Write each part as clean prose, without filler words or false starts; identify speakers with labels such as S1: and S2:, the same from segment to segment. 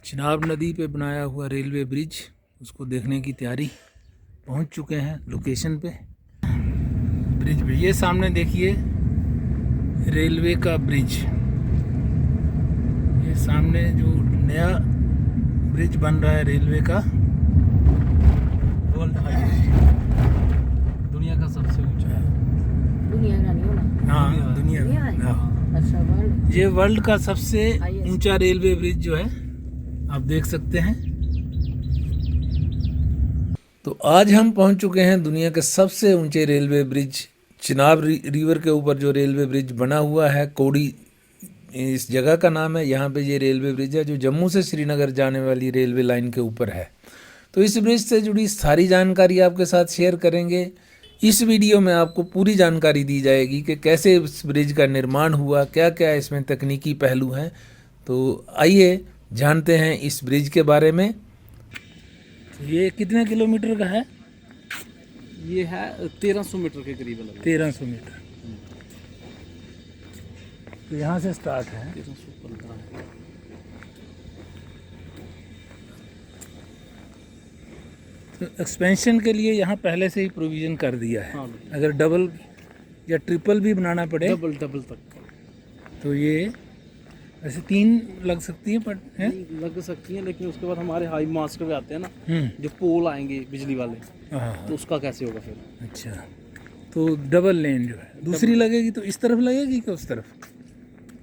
S1: चिनाब नदी पे बनाया हुआ रेलवे ब्रिज, उसको देखने की तैयारी पहुंच चुके हैं लोकेशन पे। ब्रिज पे ये सामने देखिए रेलवे का ब्रिज, ये सामने जो नया ब्रिज बन रहा है रेलवे का, वर्ल्ड हाईएस्ट,
S2: दुनिया का सबसे ऊंचा है।
S3: दुनिया का नहीं होना।
S1: हाँ दुनिया का,
S3: अच्छा वर्ल्ड।
S1: ये वर्ल्ड का सबसे ऊंचा रेलवे ब्रिज जो है आप देख सकते हैं। तो आज हम पहुंच चुके हैं दुनिया के सबसे ऊंचे रेलवे ब्रिज, चिनाब रिवर के ऊपर जो रेलवे ब्रिज बना हुआ है, कोडी इस जगह का नाम है। यहाँ पे ये रेलवे ब्रिज है जो जम्मू से श्रीनगर जाने वाली रेलवे लाइन के ऊपर है। तो इस ब्रिज से जुड़ी सारी जानकारी आपके साथ शेयर करेंगे। इस वीडियो में आपको पूरी जानकारी दी जाएगी कि कैसे इस ब्रिज का निर्माण हुआ, क्या क्या इसमें तकनीकी पहलू हैं। तो आइए जानते हैं इस ब्रिज के बारे में। ये कितने किलोमीटर का है?
S2: ये है 1300 मीटर के करीब है।
S1: 1300 मीटर। तो यहाँ से स्टार्ट है।
S2: 1315 है।
S1: तो एक्सपेंशन के लिए यहाँ पहले से ही प्रोविज़न कर दिया है।
S2: हाँ,
S1: अगर डबल या ट्रिपल भी बनाना पड़े
S2: डबल तक
S1: तो ये ऐसे 3 लग सकती है, पर है
S2: लग सकती हैं, लेकिन उसके बाद हमारे हाई मास्ट पे आते हैं ना,
S1: हम्म।
S2: जो पोल आएंगे बिजली वाले,
S1: हाँ
S2: तो उसका कैसे होगा फिर?
S1: अच्छा, तो डबल लेन जो है दूसरी लगेगी तो इस तरफ लगेगी कि उस तरफ?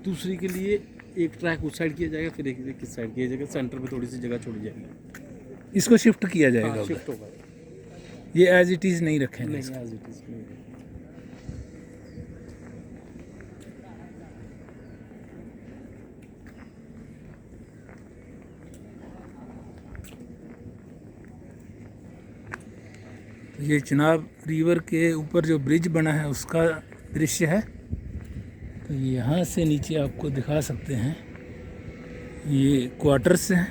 S2: दूसरी के लिए एक ट्रैक उस साइड किया जाएगा, फिर एक किस साइड किया जाएगा, सेंटर में थोड़ी सी जगह छोड़ी जाएगी।
S1: इसको शिफ्ट किया जाएगा
S2: हाँ,
S1: उधर।
S2: शिफ्ट होगा।
S1: ये एज इट इज़ नहीं रखेंगे
S2: नहीं,
S1: इसको।
S2: as it is, नहीं।
S1: ये चिनाब रिवर के ऊपर जो ब्रिज बना है उसका दृश्य है। तो यहाँ से नीचे आपको दिखा सकते हैं, ये क्वार्टर्स हैं,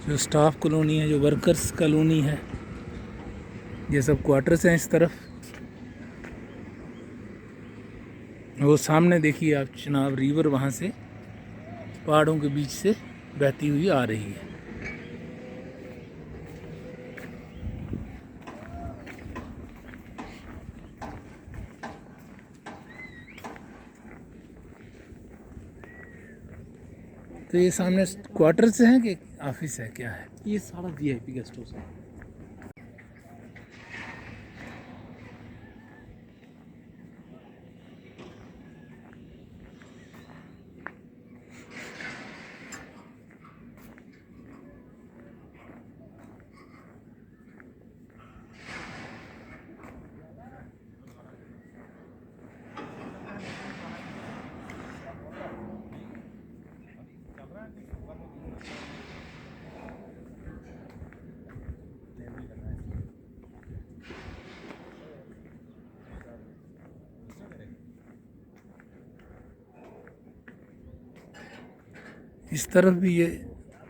S1: जो स्टाफ कॉलोनी है, जो वर्कर्स कॉलोनी है, ये सब क्वार्टर्स हैं इस तरफ। वो सामने देखिए आप चिनाब रिवर वहाँ से पहाड़ों के बीच से बहती हुई आ रही है। तो ये सामने क्वार्टर्स हैं कि ऑफिस है, क्या है?
S2: ये सारा वीआईपी गेस्ट हाउस है।
S1: इस तरफ भी ये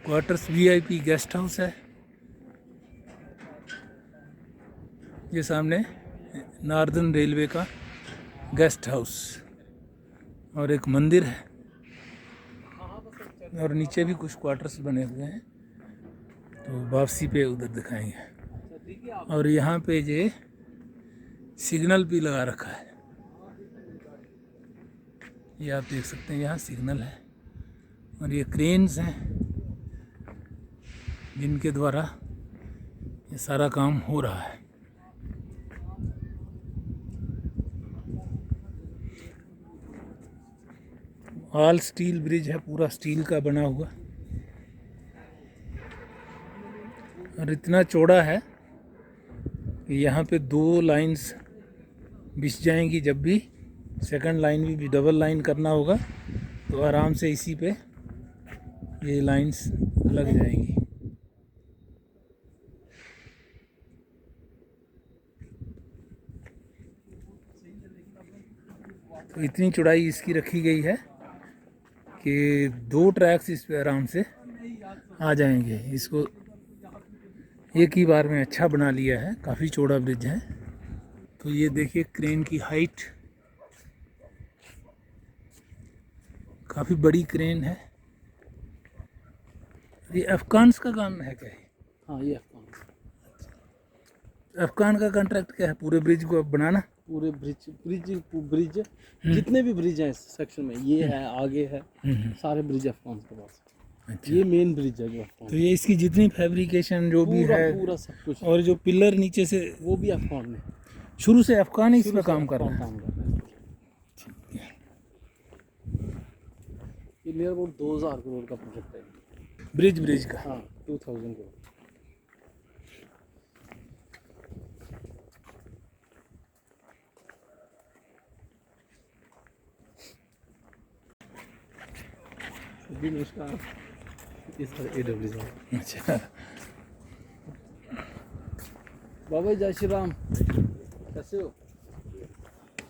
S1: क्वार्टर्स वीआईपी गेस्ट हाउस है। ये सामने नॉर्दर्न रेलवे का गेस्ट हाउस और एक मंदिर है, और नीचे भी कुछ क्वार्टर्स बने हुए हैं, तो वापसी पे उधर दिखाएंगे। और यहाँ पे ये सिग्नल भी लगा रखा है, ये आप देख सकते हैं, यहाँ सिग्नल है। और ये क्रेन्स हैं जिनके द्वारा ये सारा काम हो रहा है। ऑल स्टील ब्रिज है, पूरा स्टील का बना हुआ, और इतना चौड़ा है कि यहाँ पे 2 लाइंस बिछ जाएंगी। जब भी सेकंड लाइन भी डबल लाइन करना होगा तो आराम से इसी पे ये लाइंस लग जाएंगी। तो इतनी चौड़ाई इसकी रखी गई है कि 2 ट्रैक्स इस पे आराम से आ जाएंगे। इसको एक ही बार में अच्छा बना लिया है, काफ़ी चौड़ा ब्रिज है। तो ये देखिए क्रेन की हाइट, काफ़ी बड़ी क्रेन है। ये अफगान्स का काम है क्या है?
S2: हाँ ये अफगान
S1: अफगान का कॉन्ट्रैक्ट क्या है पूरे ब्रिज को अब बनाना?
S2: पूरे ब्रिज जितने भी ब्रिज हैं इस सेक्शन में, ये है आगे है, सारे ब्रिज अफगान के पास।
S1: अच्छा।
S2: ये मेन ब्रिज है जो
S1: तो
S2: अफगान,
S1: ये इसकी जितनी फैब्रिकेशन जो भी है
S2: पूरा सब कुछ,
S1: और जो पिलर नीचे से
S2: वो भी अफगान ने
S1: शुरू से अफगान ही इस
S2: शुरू
S1: पर
S2: से
S1: काम कर
S2: अफगान
S1: रहा है।
S2: काम कर रहे हैं। ये नियर अबाउट 2000 करोड़ का प्रोजेक्ट है।
S1: ब्रिज का।
S2: हाँ 2000 करोड़। भी नमस्कार, इस AWS में।
S1: अच्छा।
S2: बाबा जय श्री राम, कैसे हो?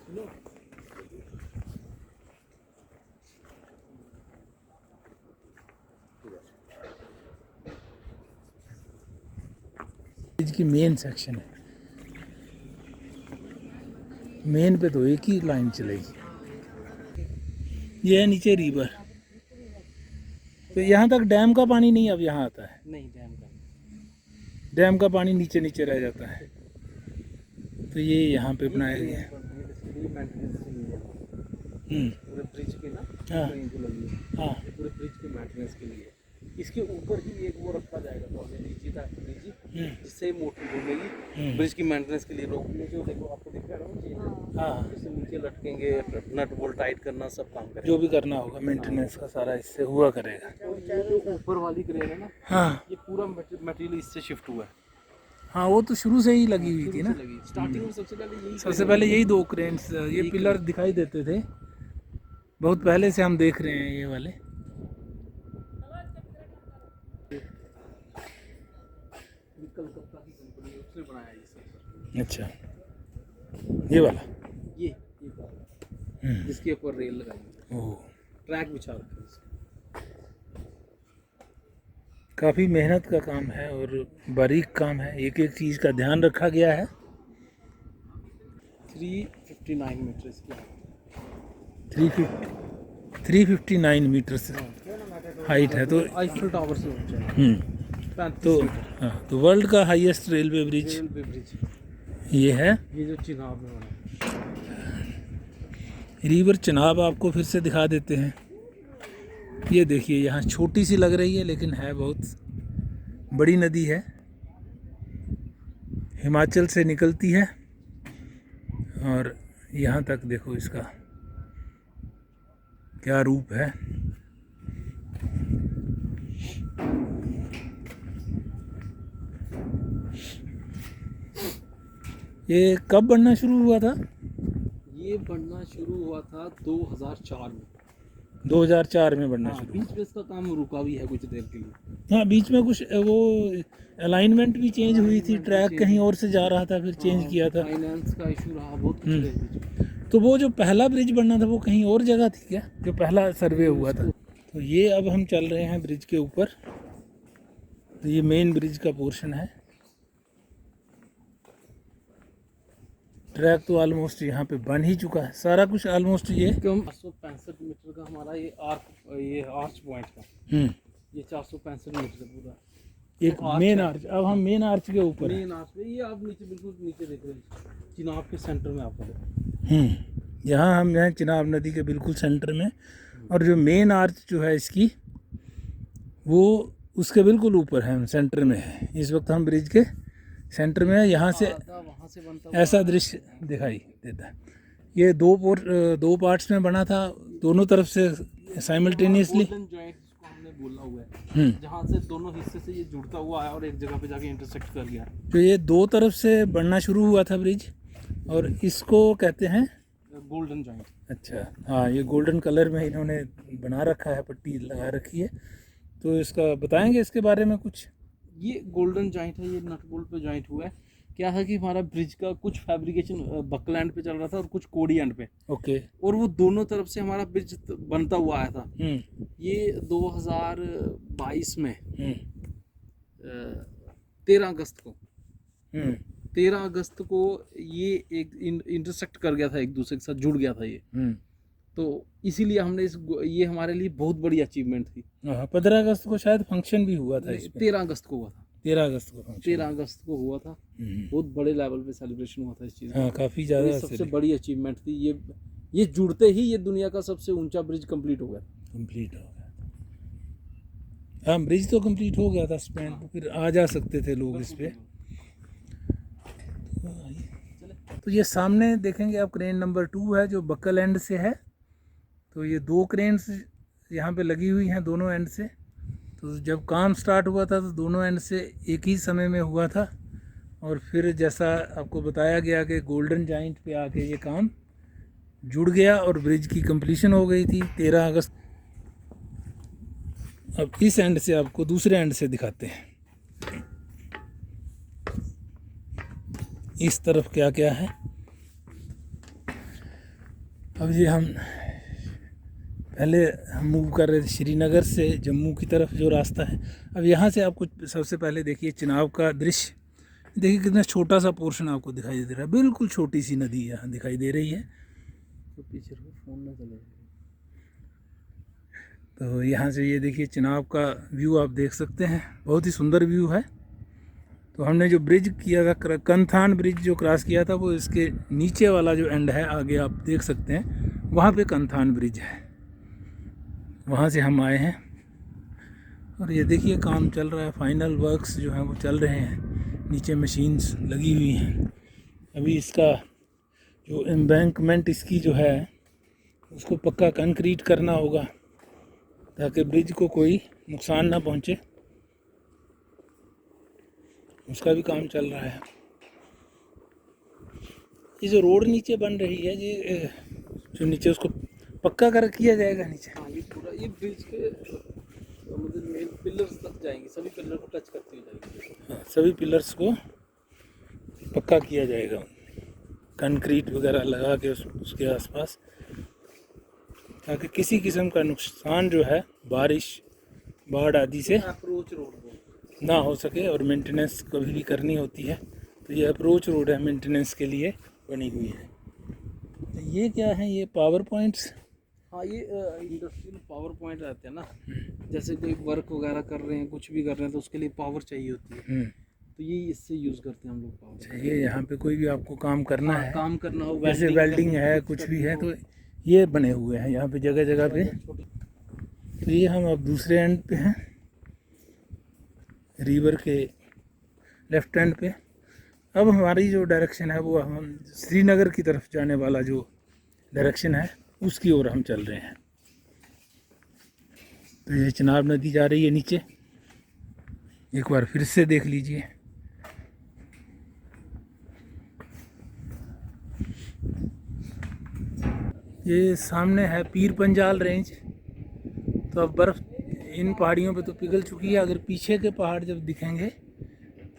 S2: सुनो
S1: ब्रिज की मेन सेक्शन है, मेन पे तो एक ही लाइन चलेगी। ये है नीचे रिवर, तो यहाँ तक डैम का पानी नहीं अब यहाँ आता है,
S2: नहीं डैम का
S1: डैम का पानी नीचे नीचे रह जाता है। तो ये यहाँ पे बनाया गया है।
S2: पूरे ब्रिज के ना
S1: हाँ।
S2: ट्रेन जो लगी है,
S1: हाँ
S2: पूरे ब्रिज के मेंटेनेंस के लिए। इसके ऊपर ही एक वो रखा जाएगा ब्रिज, जिससे मोटर घूमेगी ब्रिज की मेंटेनेंस के लिए। रोकने जो देखो आपको दिख रहा है ना,
S1: हाँ,
S2: इससे नीचे लटकेंगे, नट बोल्ट टाइट करना सब काम करेगा।
S1: जो भी करना होगा मेंटेनेंस का सारा इससे हुआ करेगा।
S2: जो ऊपर वाली क्रेन है ना,
S1: हाँ
S2: ये पूरा मटेरियल इससे शिफ्ट हुआ है।
S1: हाँ, वो तो शुरू से ही लगी हुई थी ना।
S2: स्टार्टिंग में सबसे पहले यही
S1: सबसे पहले यही दो क्रेन्स, ये पिलर दिखाई देते थे, बहुत पहले से हम देख रहे हैं ये वाले।
S2: कलकत्ता की कंपनी है, उसने बनाया ये सब।
S1: अच्छा, ये वाला।
S2: ये जिसके ऊपर रेल लगाई,
S1: ओह,
S2: ट्रैक बिछा रखा है इसका।
S1: काफ़ी मेहनत का काम है और बारीक काम है, एक एक चीज़ का ध्यान रखा गया है।
S2: 359 मीटर इसकी
S1: 359 मीटर से हाइट है, तो
S2: आईफिल टावर से ऊंचा है। 35
S1: तो
S2: मीटर
S1: हाँ, तो वर्ल्ड का highest railway bridge
S2: railway bridge,
S1: ये है।
S2: ये जो चिनाब में बना
S1: रिवर चिनाब आपको फिर से दिखा देते हैं। ये देखिए, यहाँ छोटी सी लग रही है लेकिन है बहुत बड़ी नदी है, हिमाचल से निकलती है और यहाँ तक देखो इसका क्या रूप है। ये कब बनना शुरू हुआ था?
S2: ये बनना शुरू हुआ था 2004 में।
S1: 2004 में बनना
S2: हाँ,
S1: शुरू
S2: बीच में इसका काम रुका भी है कुछ देर के लिए।
S1: हुआ। हाँ, बीच में कुछ वो अलाइनमेंट भी चेंज हुई थी, ट्रैक कहीं और से जा रहा था, फिर चेंज किया था।
S2: फाइनेंस का इशू रहा, बहुत कुछ रहे बीच में।
S1: तो वो जो पहला ब्रिज बनना था वो कहीं और जगह थी क्या, जो पहला सर्वे हुआ था? तो ये अब हम चल रहे हैं ब्रिज के ऊपर, तो ये मेन ब्रिज का पोर्शन है। ट्रैक तो ऑलमोस्ट यहाँ पे बन ही चुका है, सारा कुछ ऑलमोस्ट ये
S2: 465 मीटर का हमारा ये आर्च पॉइंट का, ये 465 मीटर पूरा
S1: एक मेन आर्च। अब हम मेन आर्च के ऊपर हैं।
S2: मेन आर्च पे, ये आप नीचे बिल्कुल नीचे देख रहे हैं, चिनाब के सेंटर में आपको।
S1: यहाँ हम हैं चिनाब नदी के बिल्कुल सेंटर में, और जो मेन आर्च जो है इसकी, वो उसके बिल्कुल ऊपर है, हम सेंटर में है। इस वक्त हम ब्रिज के सेंटर में है। यहाँ से
S2: वहाँ से बनता
S1: ऐसा दृश्य दिखाई देता है। ये दो पार्ट्स में बना था, दोनों तरफ से साइमल्टेनियसली।
S2: गोल्डन जॉइंट जिसको हमने बोला हुआ है, जहाँ से दोनों हिस्से से ये जुड़ता हुआ है और एक जगह पे जाके इंटरसेक्ट कर गया।
S1: तो ये दो तरफ से बनना शुरू हुआ था ब्रिज, और इसको कहते हैं
S2: गोल्डन जॉइंट।
S1: अच्छा, हाँ, ये गोल्डन कलर में इन्होंने बना रखा है, पट्टी लगा रखी है। तो इसका बताएंगे इसके बारे में कुछ?
S2: ये गोल्डन जॉइंट है, ये नट बोल्ट पे जॉइंट हुआ है। क्या है कि हमारा ब्रिज का कुछ फैब्रिकेशन बकलैंड पे चल रहा था और कुछ कोडी एंड पे,
S1: ओके।
S2: और वो दोनों तरफ से हमारा ब्रिज बनता हुआ आया था। ये 2022 में 13 अगस्त को 13 अगस्त को ये एक इंटरसेक्ट कर गया था, एक दूसरे के साथ जुड़ गया था ये। तो इसीलिए हमने ये हमारे लिए बहुत बड़ी अचीवमेंट थी।
S1: हाँ, 15 अगस्त को शायद फंक्शन भी हुआ था इस पे।
S2: 13 अगस्त को हुआ था।
S1: 13 अगस्त को फंक्शन।
S2: 13 अगस्त को हुआ था। बहुत बड़े लेवल पे सेलिब्रेशन हुआ था इस चीज़ का।
S1: हाँ, काफ़ी
S2: ये
S1: ज़्यादा
S2: सबसे बड़ी अचीवमेंट थी। ये जुड़ते ही ये दुनिया का सबसे ऊंचा ब्रिज कंप्लीट हो गया।
S1: कंप्लीट हो गया। हाँ, ब्रिज तो कंप्लीट हो गया था स्पैन, तो फिर आ जा सकते थे लोग इस पे। तो ये सामने देखेंगे आप क्रेन नंबर 2 है जो बक्कल एंड से है। तो ये 2 क्रेन्स यहाँ पे लगी हुई हैं दोनों एंड से। तो जब काम स्टार्ट हुआ था तो दोनों एंड से एक ही समय में हुआ था, और फिर जैसा आपको बताया गया कि गोल्डन जॉइंट पे आके ये काम जुड़ गया और ब्रिज की कंप्लीशन हो गई थी 13 अगस्त। अब इस एंड से आपको दूसरे एंड से दिखाते हैं इस तरफ क्या क्या है। अब ये हम पहले मूव कर रहे थे श्रीनगर से जम्मू की तरफ जो रास्ता है। अब यहाँ से आपको सबसे पहले देखिए चिनाब का दृश्य। देखिए कितना छोटा सा पोर्शन आपको दिखाई दे रहा है, बिल्कुल छोटी सी नदी यहाँ दिखाई दे रही है।
S2: तो पीछे फोन ना चले।
S1: तो यहाँ से ये देखिए चिनाब का व्यू आप देख सकते हैं, बहुत ही सुंदर व्यू है। तो हमने जो ब्रिज किया था कंथान ब्रिज जो क्रॉस किया था वो इसके नीचे वाला जो एंड है आगे आप देख सकते हैं, वहाँ पे कंथान ब्रिज है, वहाँ से हम आए हैं। और ये देखिए काम चल रहा है, फाइनल वर्क्स जो हैं वो चल रहे हैं, नीचे मशीन्स लगी हुई हैं। अभी इसका जो एम्बैंकमेंट इसकी जो है उसको पक्का कंक्रीट करना होगा ताकि ब्रिज को कोई नुकसान ना पहुँचे, उसका भी काम चल रहा है। ये जो रोड नीचे बन रही है ये जो नीचे उसको पक्का कर किया जाएगा नीचे।
S2: हाँ, ये पूरा ये ब्रिज के मतलब मेन पिलर्स तक जाएंगे, सभी पिलर को टच करती हुई जाएगी।
S1: हाँ, सभी पिलर्स को पक्का किया जाएगा, कंक्रीट वगैरह लगा के उसके आसपास, ताकि किसी किस्म का नुकसान जो है बारिश बाढ़ आदि से
S2: अप्रोच रोड
S1: ना हो सके। और मेंटेनेंस कभी भी करनी होती है तो ये अप्रोच रोड है, मेंटेनेंस के लिए बनी हुई है। तो ये क्या है, ये पावर पॉइंट्स।
S2: हाँ, ये इंडस्ट्रियल पावर पॉइंट रहते हैं ना, जैसे कोई वर्क वगैरह कर रहे हैं, कुछ भी कर रहे हैं तो उसके लिए पावर चाहिए होती है, तो ये इससे यूज़ करते हैं हम लोग पावर।
S1: चाहिए यहाँ पे कोई भी आपको काम करना है,
S2: काम करना हो,
S1: वैसे वेल्डिंग है कुछ भी है तो ये बने हुए हैं यहाँ पे जगह जगह पे। तो ये हम अब दूसरे एंड पे हैं, रिवर के लेफ्ट एंड पे। अब हमारी जो डायरेक्शन है वो हम श्रीनगर की तरफ जाने वाला जो डायरेक्शन है उसकी ओर हम चल रहे हैं। तो ये चिनाब नदी जा रही है नीचे, एक बार फिर से देख लीजिए। ये सामने है पीर पंजाल रेंज। तो अब बर्फ़ इन पहाड़ियों पे तो पिघल चुकी है, अगर पीछे के पहाड़ जब दिखेंगे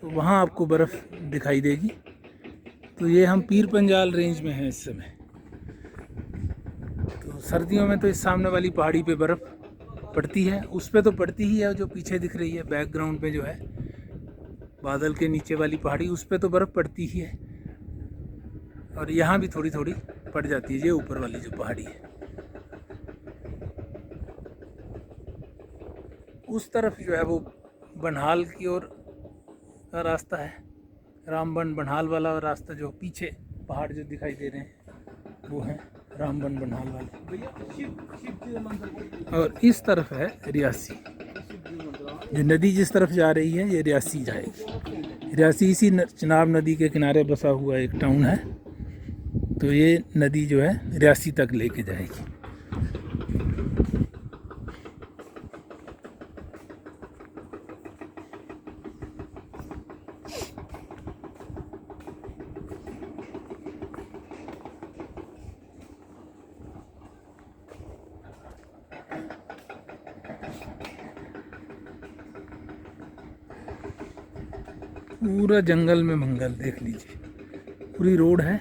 S1: तो वहाँ आपको बर्फ़ दिखाई देगी। तो ये हम पीर पंजाल रेंज में हैं इस समय। तो सर्दियों में तो इस सामने वाली पहाड़ी पे बर्फ़ पड़ती है, उस पे तो पड़ती ही है, जो पीछे दिख रही है बैकग्राउंड पे जो है बादल के नीचे वाली पहाड़ी, उस पे तो बर्फ़ पड़ती ही है। और यहाँ भी थोड़ी थोड़ी पड़ जाती है, ये ऊपर वाली जो पहाड़ी है। उस तरफ जो है वो बनहाल की ओर का रास्ता है, रामबन बनहाल वाला रास्ता, जो पीछे पहाड़ जो दिखाई दे रहे हैं वो है रामबन बनहाल वाले। और इस तरफ है रियासी, जो नदी जिस तरफ जा रही है ये रियासी जाएगी। रियासी इसी चिनाब नदी के किनारे बसा हुआ एक टाउन है, तो ये नदी जो है रियासी तक लेके जाएगी। पूरा जंगल में मंगल देख लीजिए, पूरी रोड है।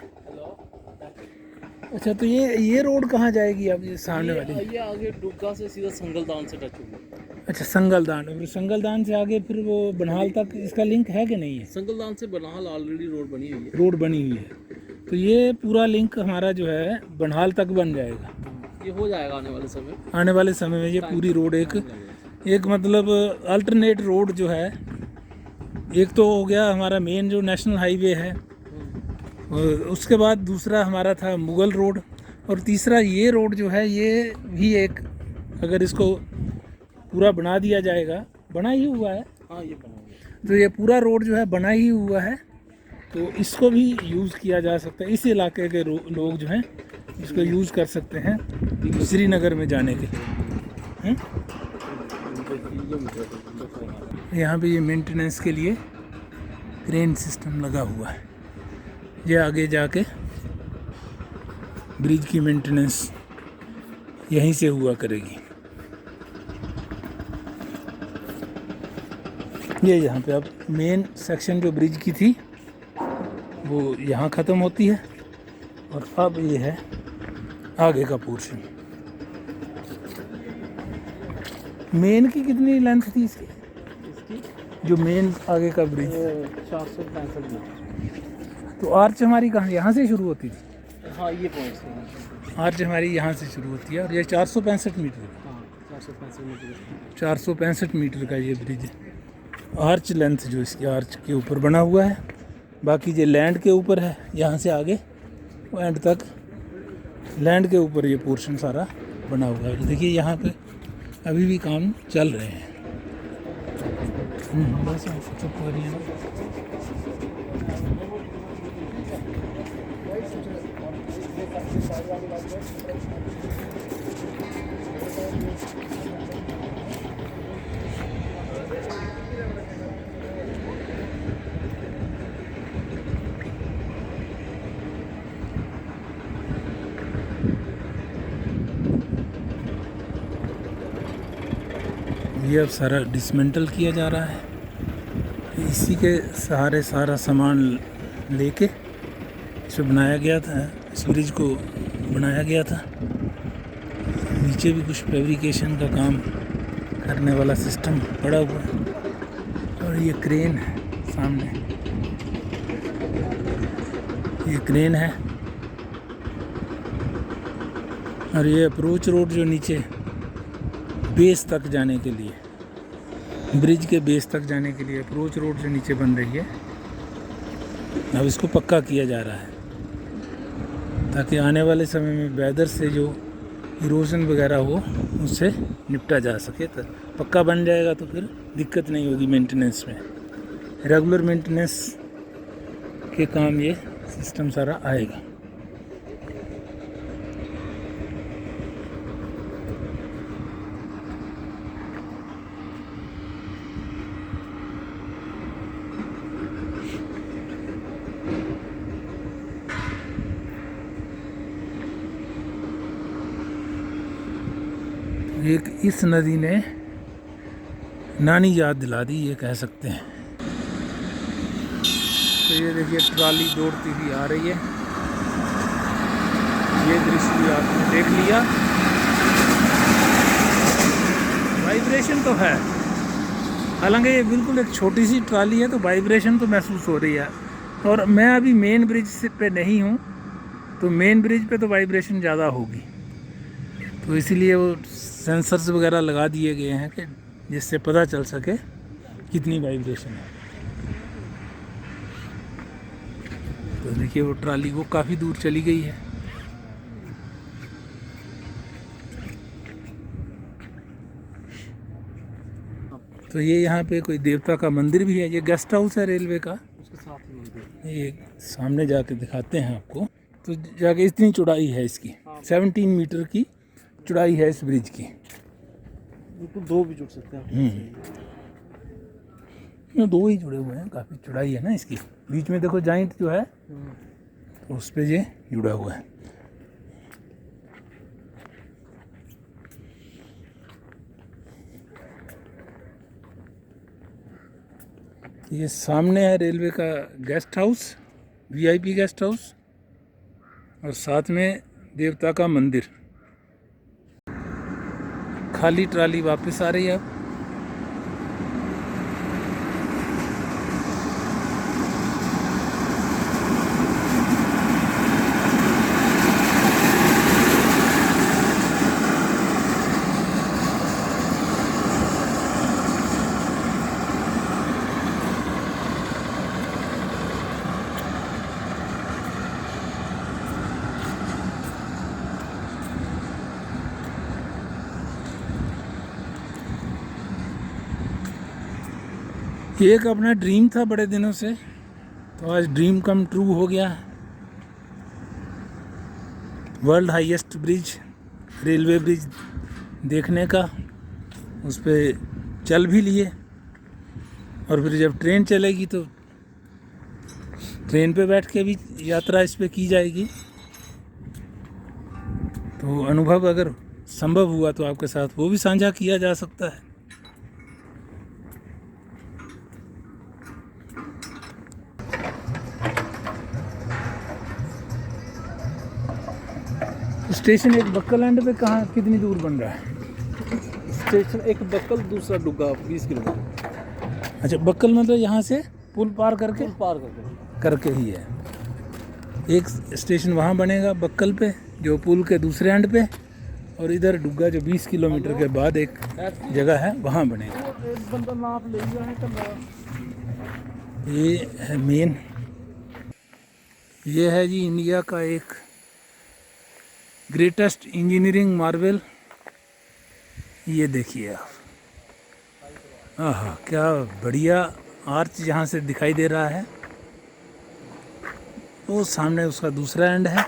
S1: अच्छा, तो ये रोड कहाँ जाएगी अब, ये सामने वाली?
S2: ये आगे डुग्गा से सीधा संगलदान से टच होगी।
S1: अच्छा, संगलदान, और संगलदान से आगे फिर वो बनहाल तक इसका लिंक है कि नहीं है?
S2: संगलदान से बनहाल ऑलरेडी रोड बनी हुई है।
S1: रोड बनी हुई है, तो ये पूरा लिंक हमारा जो है बनहाल तक बन जाएगा।
S2: ये हो जाएगा आने वाले समय में।
S1: आने वाले समय में ये पूरी रोड एक मतलब अल्टरनेट रोड जो है, एक तो हो गया हमारा मेन जो नेशनल हाईवे है, और उसके बाद दूसरा हमारा था मुगल रोड, और तीसरा ये रोड जो है ये भी एक, अगर इसको पूरा बना दिया जाएगा, बना ही हुआ है,
S2: हाँ ये बना हुआ
S1: तो ये पूरा रोड जो है बना ही हुआ है, तो इसको भी यूज़ किया जा सकता है। इस इलाके के लोग जो हैं इसको यूज़ कर सकते हैं श्रीनगर में जाने के लिए। यहाँ पे ये मेंटेनेंस के लिए क्रेन सिस्टम लगा हुआ है, ये आगे जाके ब्रिज की मेंटेनेंस यहीं से हुआ करेगी। ये यहाँ पे अब मेन सेक्शन जो ब्रिज की थी वो यहाँ ख़त्म होती है, और अब ये है आगे का पोर्शन। मेन की कितनी लेंथ थी इसकी, जो मेन आगे का ब्रिज?
S2: 465 मीटर।
S1: तो आर्च हमारी कहाँ, यहाँ से शुरू होती थी?
S2: हाँ ये पॉइंट है।
S1: आर्च हमारी यहाँ से शुरू होती है, और ये 465 मीटर,
S2: हाँ 465 मीटर।
S1: 465 मीटर का ये ब्रिज है। आर्च लेंथ जो इसकी आर्च के ऊपर बना हुआ है, बाकी ये लैंड के ऊपर है, यहाँ से आगे वो एंड तक लैंड के ऊपर ये पोर्शन सारा बना हुआ है। देखिए यहाँ पे अभी भी काम चल रहे हैं। बस चुप करिए ना। ये अब सारा डिसमेंटल किया जा रहा है। इसी के सहारे सारा सामान लेके इसे बनाया गया था, इस ब्रिज को बनाया गया था। नीचे भी कुछ फैब्रिकेशन का काम करने वाला सिस्टम पड़ा हुआ है, और ये क्रेन है सामने, ये क्रेन है। और ये अप्रोच रोड जो नीचे बेस तक जाने के लिए, ब्रिज के बेस तक जाने के लिए अप्रोच रोड जो नीचे बन रही है, अब इसको पक्का किया जा रहा है, ताकि आने वाले समय में वेदर से जो इरोजन वगैरह हो उससे निपटा जा सके। तो पक्का बन जाएगा तो फिर दिक्कत नहीं होगी मेंटेनेंस में, रेगुलर मेंटेनेंस के काम ये सिस्टम सारा आएगा। एक इस नदी ने नानी याद दिला दी, ये कह सकते हैं। तो ये देखिए ट्रॉली दौड़ती हुई आ रही है, ये दृश्य भी आपने देख लिया। वाइब्रेशन तो है, हालांकि ये बिल्कुल एक छोटी सी ट्रॉली है, तो वाइब्रेशन तो महसूस हो रही है। और मैं अभी मेन ब्रिज पे नहीं हूँ, तो मेन ब्रिज पे तो वाइब्रेशन ज़्यादा होगी, तो इसीलिए वो सेंसर्स वगैरह लगा दिए गए हैं कि जिससे पता चल सके कितनी वाइब्रेशन है। तो देखिए वो ट्रॉली वो काफ़ी दूर चली गई है। तो ये यहाँ पे कोई देवता का मंदिर भी है, ये गेस्ट हाउस है रेलवे का,
S2: उसके साथ ही मंदिर।
S1: ये सामने जाके दिखाते हैं आपको। तो जाके इतनी चौड़ाई है इसकी, 17 मीटर की चौड़ाई है इस ब्रिज की।
S2: बिल्कुल दो भी जुड़ सकते हैं।
S1: ये दो ही जुड़े हुए हैं, काफ़ी चौड़ाई है ना इसकी। बीच में देखो जॉइंट जो है तो उस पे ये जुड़ा हुआ है। ये सामने है रेलवे का guest house, VIP guest house, और साथ में देवता का मंदिर। खाली ट्राली वापस आ रही है अब। ये एक अपना ड्रीम था बड़े दिनों से, तो आज ड्रीम कम ट्रू हो गया। World highest bridge, railway bridge देखने का, उस पर चल भी लिए, और फिर जब ट्रेन चलेगी तो ट्रेन पे बैठ के भी यात्रा इस पे की जाएगी। तो अनुभव अगर संभव हुआ तो आपके साथ वो भी साझा किया जा सकता है। स्टेशन एक बक्कल एंड पे कहाँ कितनी दूर बन रहा है?
S2: स्टेशन एक बक्कल, दूसरा डुग्गा 20 किलोमीटर।
S1: अच्छा, बक्कल मतलब यहाँ से पुल पार करके
S2: पार करके
S1: ही है। एक स्टेशन वहाँ बनेगा बक्कल पे, जो पुल के दूसरे एंड पे, और इधर डुग्गा जो 20 किलोमीटर के बाद एक जगह है वहाँ बनेगा।
S2: एक बंदा नाप ले गया है कमरा।
S1: ये है मेन, ये है जी इंडिया का एक ग्रेटेस्ट इंजीनियरिंग मार्वल। ये देखिए आप, आहा क्या बढ़िया आर्च यहाँ से दिखाई दे रहा है। वो सामने उसका दूसरा एंड है,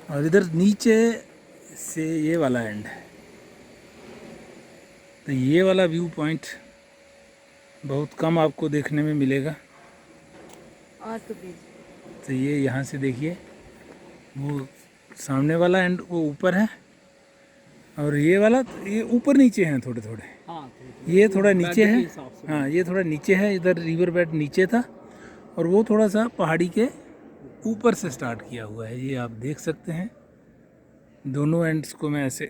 S1: और इधर नीचे से ये वाला एंड है। तो ये वाला व्यू पॉइंट बहुत कम आपको देखने में मिलेगा।
S3: आज तो ब्रिज
S1: तो ये यहाँ से देखिए, वो सामने वाला एंड वो ऊपर है, और ये वाला ये ऊपर नीचे हैं थोड़े थोड़े।
S2: हाँ,
S1: ये थोड़ा नीचे है,
S2: हिसाब से।
S1: हाँ ये थोड़ा नीचे है, इधर रिवर बेड नीचे था, और वो थोड़ा सा पहाड़ी के ऊपर से स्टार्ट किया हुआ है। ये आप देख सकते हैं। दोनों एंड्स को मैं ऐसे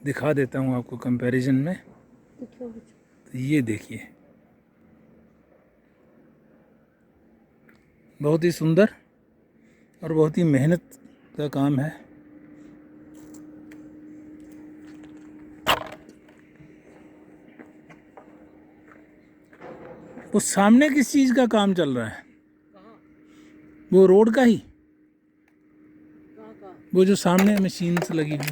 S1: दिखा देता हूँ आपको कंपैरिजन में। तो ये देखिए, बहुत ही सुंदर और बहुत ही मेहनत का काम है। वो सामने किस चीज़ का काम चल रहा है? वो रोड का ही, वो जो सामने मशीन्स लगी हुई।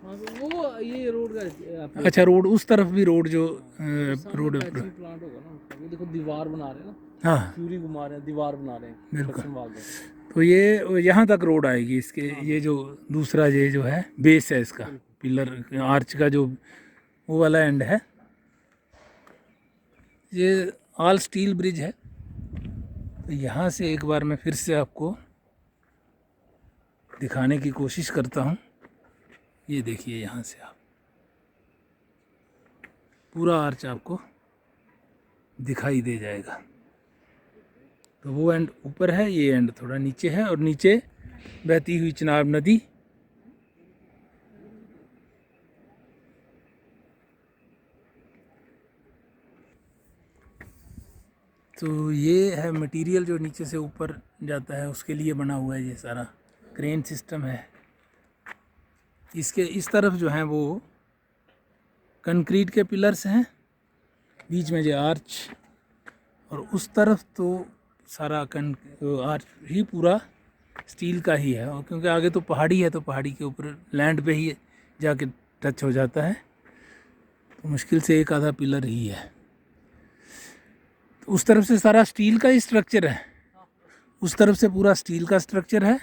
S2: हाँ, वो ये रोड का
S1: अच्छा, रोड उस तरफ भी रोड जो रोड
S2: प्लांट होगा ना, वो देखो दीवार बना रहे हैं ना,
S1: हाँ
S2: क्यूरी घुमा रहे हैं, दीवार बना रहे हैं
S1: बिल्कुल।
S2: पश्चिम भाग में।
S1: तो ये यहाँ तक रोड आएगी इसके। ये जो दूसरा ये जो है बेस है इसका, पिलर आर्च का जो वो वाला एंड है, ये ऑल स्टील ब्रिज है। तो यहाँ से एक बार मैं फिर से आपको दिखाने की कोशिश करता हूँ। ये देखिए, यहाँ से आप पूरा आर्च आपको दिखाई दे जाएगा। तो वो एंड ऊपर है, ये एंड थोड़ा नीचे है, और नीचे बहती हुई चिनाब नदी। तो ये है मटेरियल जो नीचे से ऊपर जाता है, उसके लिए बना हुआ है ये सारा क्रेन सिस्टम है। इसके इस तरफ जो है वो कंक्रीट के पिलर्स हैं, बीच में जो आर्च, और उस तरफ तो सारा आर्च ही पूरा स्टील का ही है। और क्योंकि आगे तो पहाड़ी है, तो पहाड़ी के ऊपर लैंड पे ही जाके टच हो जाता है, तो मुश्किल से एक आधा पिलर ही है। तो उस तरफ से सारा स्टील का ही स्ट्रक्चर है, उस तरफ से पूरा स्टील का स्ट्रक्चर है,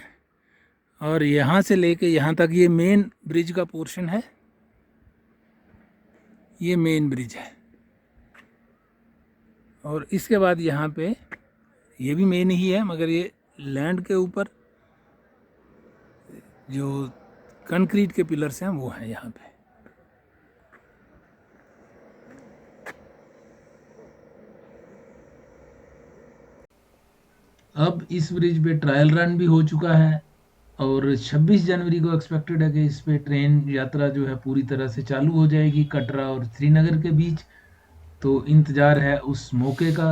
S1: और यहाँ से लेके यहाँ तक ये मेन ब्रिज का पोर्शन है। ये मेन ब्रिज है, और इसके बाद यहाँ पे ये भी मेन ही है, मगर ये लैंड के ऊपर जो कंक्रीट के पिलर्स हैं वो हैं यहाँ पे। अब इस ब्रिज पे ट्रायल रन भी हो चुका है, और 26 जनवरी को एक्सपेक्टेड है कि इस पे ट्रेन यात्रा जो है पूरी तरह से चालू हो जाएगी कटरा और श्रीनगर के बीच। तो इंतज़ार है उस मौके का।